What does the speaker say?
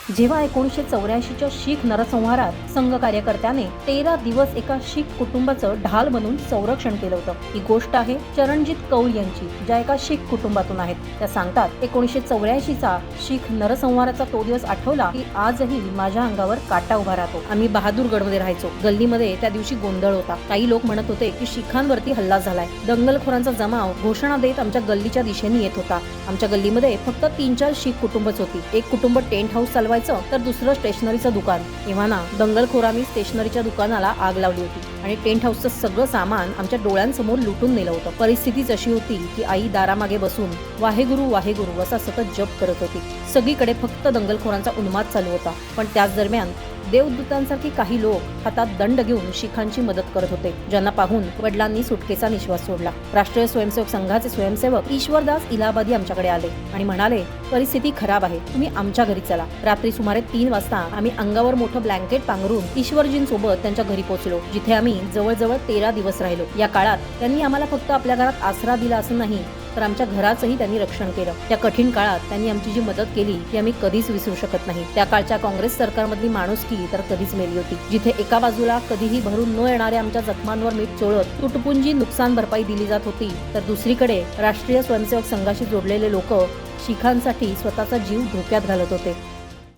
जेव्हा 1984च्या शीख नरसंहारात संघ कार्यकर्त्याने 13 दिवस एका शीख कुटुंबाचं ढाल बनून संरक्षण केलं होतं, ही गोष्ट आहे चरणजीत कौल यांची, ज्या एका शीख कुटुंबातून आहेत. त्या सांगतात, 1984चा शीख नरसंहाराचा तो दिवस आठवला की आजही माझ्या अंगावर काटा उभा राहतो. आम्ही बहादूरगडमध्ये राहायचो. गल्लीमध्ये त्या दिवशी गोंधळ होता. काही लोक म्हणत होते की शीखांवरती हल्ला झालाय. दंगलखोरांचा जमाव घोषणा देत आमच्या गल्लीच्या दिशेने येत होता. आमच्या गल्लीमध्ये फक्त 3-4 शीख कुटुंबच होती. एक कुटुंब टेंट हाऊस चालवायचं, तर दुसरं स्टेशनरीचं दुकान. इव्हाना दंगलखोरांनी स्टेशनरीच्या दुकानाला आग लावली होती आणि टेंट हाऊसचं सगळं सामान आमच्या डोळ्यांसमोर लुटून नेलं होतं. परिस्थितीच अशी होती की आई दारामागे बसून वाहेगुरु वाहेगुरु असा सतत जप करत होती. सगळीकडे फक्त दंगलखोरांचा उन्माद चालू होता. पण त्याच दरम्यान देवदूतांसारखी काही लोक हातात दंड घेऊन शीखांची मदत करत होते, ज्यांना पाहून वडिलांनी सुटकेचा निश्वास सोडला. राष्ट्रीय स्वयंसेवक संघाचे स्वयंसेवक ईश्वरदास इलाहाबादी आमच्याकडे आले आणि म्हणाले, परिस्थिती खराब आहे, तुम्ही आमच्या घरी चला. रात्री सुमारे 3 वाजता आम्ही अंगावर मोठं ब्लँकेट पांघरून ईश्वरजींसोबत त्यांच्या घरी पोहोचलो, जिथे आम्ही जवळजवळ 13 दिवस राहिलो. या काळात त्यांनी आम्हाला फक्त आपल्या घरात आसरा दिला असं नाही, तर आमच्या घराचंही त्यांनी रक्षण केलं. त्या कठीण काळात त्यांनी आमची जी मदत केली ती आम्ही कधीच विसरू शकत नाही. त्या काळच्या काँग्रेस सरकारमधली माणुसकी तर कधीच मेली होती, जिथे एका बाजूला कधीही भरून न येणाऱ्या आमच्या जखमांवर मीठ चोळत तुटपुंजी नुकसान भरपाई दिली जात होती, तर दुसरीकडे राष्ट्रीय स्वयंसेवक संघाशी जोडलेले लोक शीखांसाठी स्वतःचा जीव धोक्यात घालत होते.